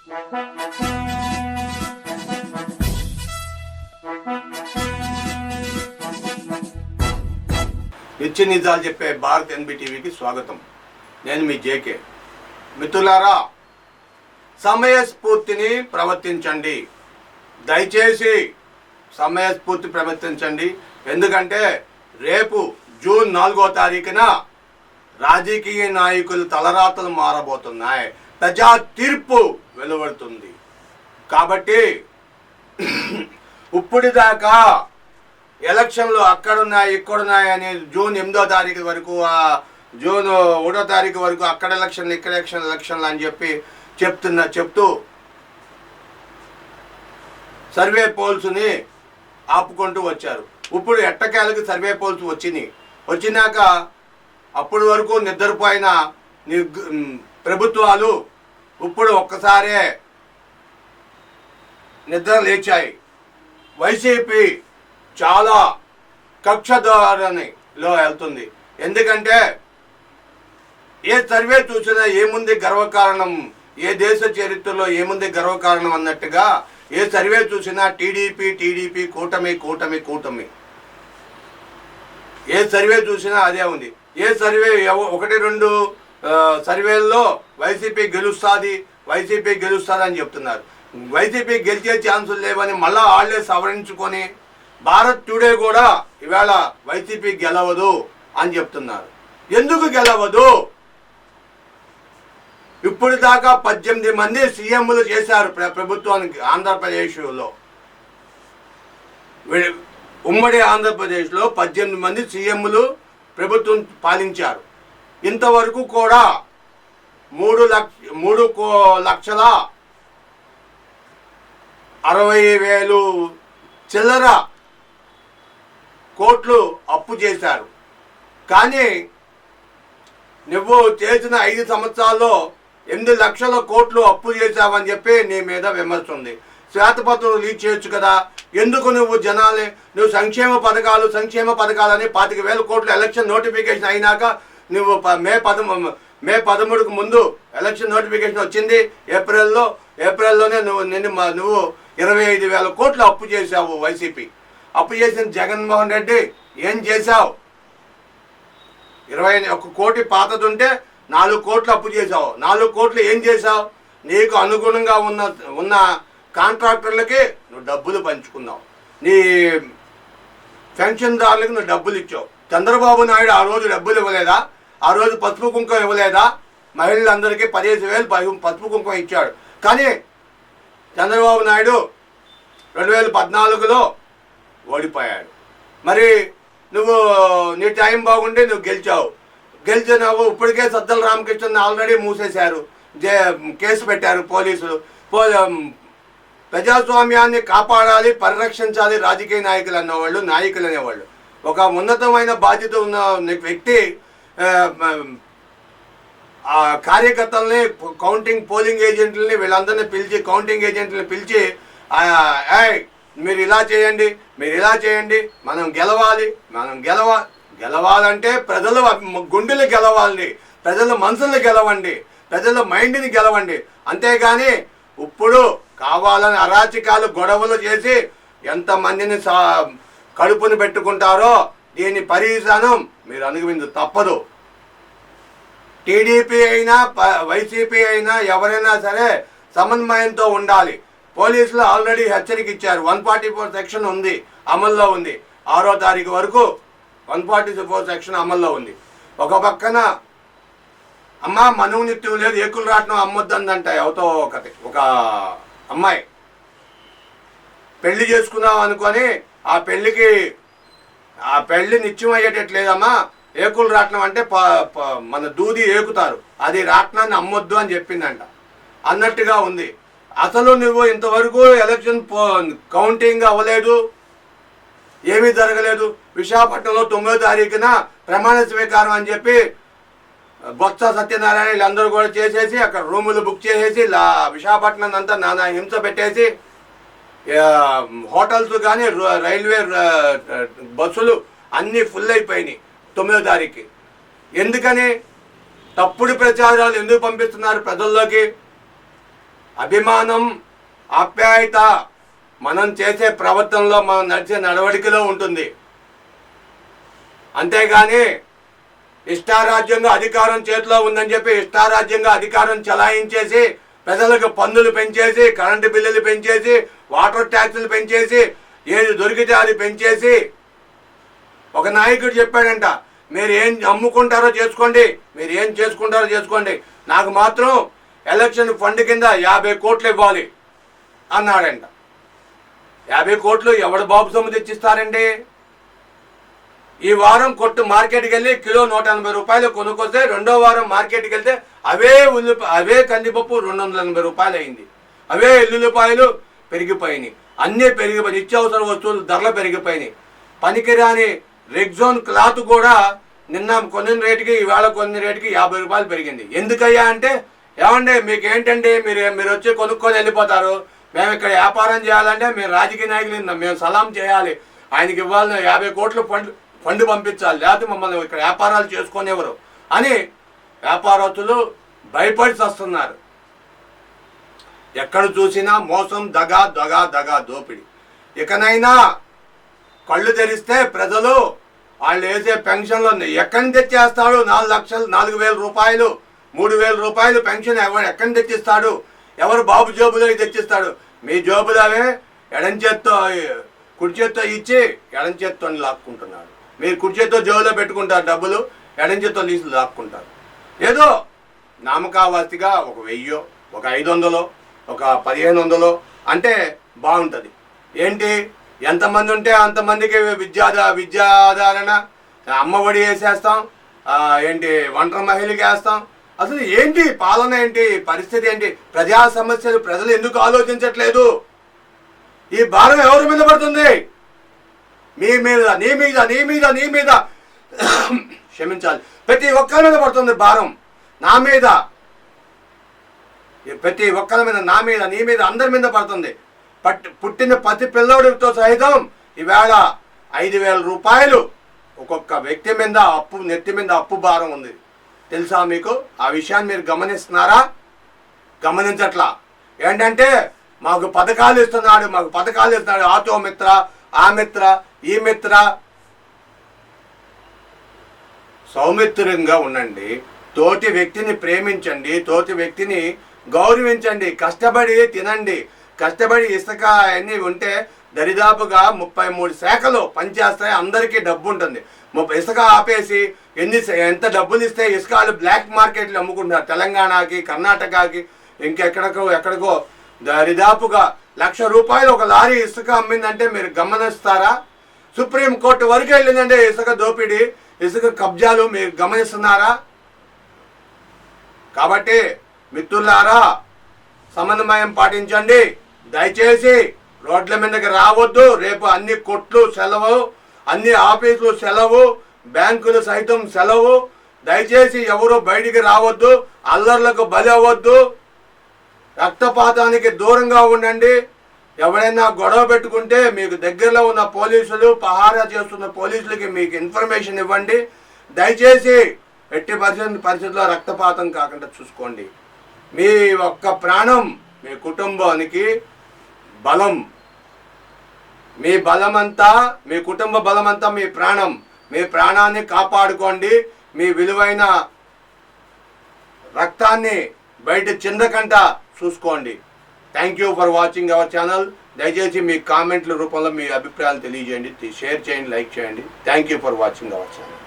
నిత్య నిజాలు చెప్పే భారత్ ఎన్బిటీవీకి స్వాగతం. నేను మీ జేకే. మిత్రులారా, సమయస్ఫూర్తిని ప్రవర్తించండి. దయచేసి సమయస్ఫూర్తి ప్రవర్తించండి. ఎందుకంటే రేపు జూన్ 4వ తారీఖున రాజకీయ నాయకులు తలరాతలు మారబోతున్నాయి. ప్రజా తీర్పు వెలువడుతుంది. కాబట్టి ఇప్పటిదాకా ఎలక్షన్లు అక్కడున్నాయి ఇక్కడున్నాయి అని జూన్ 8వ తారీఖు వరకు, జూన్ 1వ తారీఖు వరకు అక్కడ ఎలక్షన్లు ఇక్కడ ఎలక్షన్లు అని చెప్తూ సర్వే పోల్స్ని ఆపుకుంటూ వచ్చారు. ఇప్పుడు ఎట్టకేలకు సర్వే పోల్స్ వచ్చినాక అప్పటి వరకు నిద్రపోయిన ప్రభుత్వాలు ఇప్పుడు ఒక్కసారే నిద్ర లేచాయి. వైసీపీ చాలా కక్షధోరణిలో వెళ్తుంది. ఎందుకంటే ఏ సర్వే చూసినా ఏముంది గర్వకారణం, ఏ దేశ చరిత్రలో ఏముంది గర్వకారణం అన్నట్టుగా ఏ సర్వే చూసినా టీడీపీ కూటమి. ఏ సర్వే చూసినా అదే ఉంది. ఏ సర్వే 1-2 సర్వేల్లో వైసీపీ గెలుస్తుంది అని చెప్తున్నారు. వైసీపీ గెలిచే ఛాన్సులు లేవని మళ్ళా వాళ్ళే సవరించుకొని భారత్ టుడే కూడా ఇవాళ వైసీపీ గెలవదు అని చెప్తున్నారు. ఎందుకు గెలవదు? ఇప్పుడు దాకా 18 మంది సీఎంలు చేశారు ప్రభుత్వానికి. ఆంధ్రప్రదేశ్లో, ఉమ్మడి ఆంధ్రప్రదేశ్లో 18 మంది సీఎంలు ప్రభుత్వం పాలించారు. ఇంతవరకు కూడా 3,60,000 చిల్లర కోట్లు అప్పు చేశారు. కానీ నువ్వు చేసిన 5 సంవత్సరాల్లో 8 లక్షల కోట్లు అప్పు చేశావని చెప్పి నీ మీద విమర్శ ఉంది. శ్వేతపత్రం రిలీజ్ చేయొచ్చు కదా. ఎందుకు నువ్వు సంక్షేమ పథకాలని 25,000 కోట్లు ఎలక్షన్ నోటిఫికేషన్ అయినాక నువ్వు మే 13కు ముందు ఎలక్షన్ నోటిఫికేషన్ వచ్చింది. ఏప్రిల్లోనే నువ్వు 25,000 కోట్లు అప్పు చేశావు. వైసీపీ అప్పు చేసిన జగన్మోహన్ రెడ్డి ఏం చేశావు? 21 కోటి పాతదుంటే 4 కోట్లు అప్పు చేశావు. 4 కోట్లు ఏం చేశావు? నీకు అనుగుణంగా ఉన్న కాంట్రాక్టర్లకి నువ్వు డబ్బులు పంచుకున్నావు. నీ పెన్షన్దారులకు నువ్వు డబ్బులు ఇచ్చావు. చంద్రబాబు నాయుడు ఆ రోజు డబ్బులు ఇవ్వలేదా? ఆ రోజు పసుపు కుంకుమ ఇవ్వలేదా? మహిళలందరికీ 15,000 పసుపు కుంకుమ ఇచ్చాడు. కానీ చంద్రబాబు నాయుడు 2014లో ఓడిపోయాడు. మరి నీ టైం బాగుండి నువ్వు గెలిచినావు. ఇప్పటికే సజ్జల రామకృష్ణ ఆల్రెడీ మూసేశారు, కేసు పెట్టారు పోలీసులు. ప్రజాస్వామ్యాన్ని కాపాడాలి, పరిరక్షించాలి రాజకీయ నాయకులు అనేవాళ్ళు. ఒక ఉన్నతమైన బాధ్యత ఉన్న వ్యక్తి కార్యకర్తల్ని, పోలింగ్ ఏజెంట్లని, వీళ్ళందరినీ పిలిచి, కౌంటింగ్ ఏజెంట్లని పిలిచి, మీరు ఇలా చేయండి, మనం గెలవాలంటే ప్రజల గుండెలు గెలవాలి, ప్రజల మనసులు గెలవండి, ప్రజల మైండ్ని గెలవండి. అంతేగాని ఇప్పుడు కావాలని అరాచకాలు గొడవలు చేసి ఎంతమందిని కడుపుని పెట్టుకుంటారో దీని పరిసనం మీరు అనుభవించ తప్పదు. టీడీపీ అయినా వైసీపీ అయినా ఎవరైనా సరే సమన్వయంతో ఉండాలి. పోలీసులు ఆల్రెడీ హెచ్చరిక ఇచ్చారు. 144 సెక్షన్ ఉంది, అమల్లో ఉంది. 6వ తారీఖు వరకు 144 సెక్షన్ అమల్లో ఉంది. ఒక పక్కన అమ్మ మనువు నిత్యం లేదు, ఏకులు రాట్నం అమ్మొద్దందంట. ఒక అమ్మాయి పెళ్లి చేసుకుందాం అనుకొని ఆ పెళ్లి నిత్యం అయ్యేటట్లేదమ్మా, ఏకులు రాట్నం అంటే మన దూది ఏకుతారు, అది రాట్నాన్ని అమ్మొద్దు అని చెప్పిందంట. అన్నట్టుగా ఉంది. అసలు నువ్వు ఇంతవరకు ఎలక్షన్ కౌంటింగ్ అవ్వలేదు, ఏమీ జరగలేదు. విశాఖపట్నంలో 9వ తారీఖున ప్రమాణ స్వీకారం అని చెప్పి బొత్స సత్యనారాయణ వీళ్ళందరూ కూడా చేసేసి అక్కడ రూములు బుక్ చేసేసి విశాఖపట్నం అంతా నానా హింస పెట్టేసి హోటల్స్ కానీ రైల్వే బస్సులు అన్నీ ఫుల్ అయిపోయినాయి 9వ తారీఖుకి. ఎందుకని? తప్పుడు ప్రచారాలు ఎందుకు పంపిస్తున్నారు ప్రజల్లోకి? అభిమానం, ఆప్యాయత మనం చేసే ప్రవర్తనలో, మనం నడిచే నడవడికలో ఉంటుంది. అంతేగాని ఇష్టారాజ్యంగా అధికారం చేతిలో ఉందని చెప్పి ఇష్టారాజ్యంగా అధికారం చలాయించేసి ప్రజలకు పన్నులు పెంచేసి, కరెంటు బిల్లులు పెంచేసి, వాటర్ ట్యాక్సులు పెంచేసి, ఏది దొరికితే అది పెంచేసి, ఒక నాయకుడు చెప్పాడంట, మీరు ఏం అమ్ముకుంటారో చేసుకోండి, మీరు ఏం చేసుకుంటారో చేసుకోండి, నాకు మాత్రం ఎలక్షన్ ఫండ్ కింద 50 కోట్లు ఇవ్వాలి అన్నాడంట. 50 కోట్లు ఎవడు బాబు సొమ్ము తెచ్చిస్తారండి? ఈ వారం కొట్టు మార్కెట్కి వెళ్ళి కిలో 180 రూపాయలు కొనుక్కొస్తే రెండో వారం మార్కెట్కి వెళ్తే అవే కందిపప్పు 280 రూపాయలు అయింది. అవే ఎల్లుల్లిపాయలు పెరిగిపోయినాయి. అన్నీ పెరిగిపోయి, నిత్యావసర వస్తువులు ధరలు పెరిగిపోయినాయి. పనికిరాని రెగ్జోన్ క్లాత్ కూడా నిన్న కొన్ని రేటుకి ఈవేళ కొన్ని రేటుకి 50 రూపాయలు పెరిగింది. ఎందుకయ్యా అంటే, ఏమండి మీకు ఏంటండి, మీరు వచ్చి కొనుక్కొని వెళ్ళిపోతారు, మేము ఇక్కడ వ్యాపారం చేయాలంటే మీరు రాజకీయ నాయకులు మేము సలాం చేయాలి, ఆయనకి ఇవ్వాలని 50 కోట్ల ఫండ్ పంపించాలి, లేకపోతే మమ్మల్ని ఇక్కడ వ్యాపారాలు చేసుకునేవారు అని వ్యాపారస్తులు భయపడి వస్తున్నారు. ఎక్కడ చూసినా మోసం, దగా దగా దగా దోపిడి. ఇకనైనా కళ్ళు తెరిస్తే ప్రజలు వాళ్ళు వేసే పెన్షన్లు ఎక్కడి నుంచి తెచ్చేస్తాడు? 4 లక్షలు, 4,000 రూపాయలు, 3,000 రూపాయలు పెన్షన్ ఎక్కడి నుంచి తెచ్చిస్తాడు? ఎవరు బాబు జోబులో తెచ్చిస్తాడు? మీ జోబులవే ఎడం చేత్తో కుడి చేత్తో ఇచ్చి ఎడం చేత్తో లాక్కుంటున్నాడు. మీరు కుడి చేత్తో జోబులో పెట్టుకుంటారు డబ్బులు, ఎడం చేత్తో లీసులు లాక్కుంటారు. ఏదో నామకావాస్తిగా ఒక 1000, ఒక 500, ఒక 1500 అంటే బాగుంటుంది. ఏంటి, ఎంతమంది ఉంటే అంతమందికి విద్యాధారణ, అమ్మఒడి వేసేస్తాం, ఏంటి ఒంటరి మహిళకి వేస్తాం. అసలు ఏంటి పాలన, ఏంటి పరిస్థితి, ఏంటి ప్రజా సమస్యలు ప్రజలు ఎందుకు ఆలోచించట్లేదు? ఈ భారం ఎవరి మీద పడుతుంది? మీ మీద, నీ మీద, నీ మీద, నీ మీద క్షమించాలి, ప్రతి ఒక్కరి మీద పడుతుంది భారం. నా మీద, ప్రతి ఒక్కరి మీద, నా మీద, నీ మీద, అందరి మీద పడుతుంది. పుట్టిన ప్రతి పిల్లోడితో సహితం ఈవేళ 5,000 రూపాయలు ఒక్కొక్క వ్యక్తి మీద అప్పు, నెత్తి మీద అప్పు భారం ఉంది. తెలుసా మీకు? ఆ విషయాన్ని మీరు గమనిస్తున్నారా? గమనించట్లా. ఏంటంటే మాకు పథకాలు ఇస్తున్నాడు, మాకు పథకాలు ఇస్తున్నాడు, ఆటో మిత్ర, ఆ మిత్ర, ఈ మిత్ర. సౌమిత్రంగా ఉండండి, తోటి వ్యక్తిని ప్రేమించండి, తోటి వ్యక్తిని గౌరవించండి, కష్టపడి తినండి. కష్టపడి ఇసుక అన్నీ ఉంటే దరిదాపుగా 33 శాఖలు పనిచేస్తాయి, అందరికీ డబ్బు ఉంటుంది. ఇసుక ఆపేసి ఎంత డబ్బులు ఇస్తే ఇసుక వాళ్ళు బ్లాక్ మార్కెట్లు అమ్ముకుంటారు. తెలంగాణకి, కర్ణాటకకి, ఎక్కడికో దరిదాపుగా 1,00,000 రూపాయలు ఒక లారీ ఇసుక అమ్మిందంటే మీరు గమనిస్తారా? సుప్రీంకోర్టు వరకు వెళ్ళిందంటే ఇసుక దోపిడీ, ఇసుక కబ్జాలు మీరు గమనిస్తున్నారా? కాబట్టి మిత్రులారా, సమన్వయం పాటించండి. దయచేసి రోడ్ల మీదకి రావద్దు. రేపు అన్ని కొట్లు సెలవు, అన్ని ఆఫీసులు సెలవు, బ్యాంకులు సైతం సెలవు. దయచేసి ఎవరు బయటికి రావద్దు, అల్లర్లకు బలి అవ్వద్దు, రక్తపాతానికి దూరంగా ఉండండి. ఎవరైనా గొడవ పెట్టుకుంటే మీకు దగ్గరలో ఉన్న పోలీసులు, పహారా చేస్తున్న పోలీసులకి మీకు ఇన్ఫర్మేషన్ ఇవ్వండి. దయచేసి ఎట్టి పరిస్థితుల్లో రక్తపాతం కాకుండా చూసుకోండి. మీ ఒక్క ప్రాణం మీ కుటుంబానికి బలం. మీ బలమంతా, మీ కుటుంబ బలమంతా మీ ప్రాణం. మీ ప్రాణాన్ని కాపాడుకోండి. మీ విలువైన రక్తాన్ని బయట చిందకుండా చూసుకోండి. Thank you for watching our channel. దయచేసి మీ కామెంట్ల రూపంలో మీ అభిప్రాయాలు తెలియజేయండి, షేర్ చేయండి, లైక్ చేయండి. Thank you for watching our channel.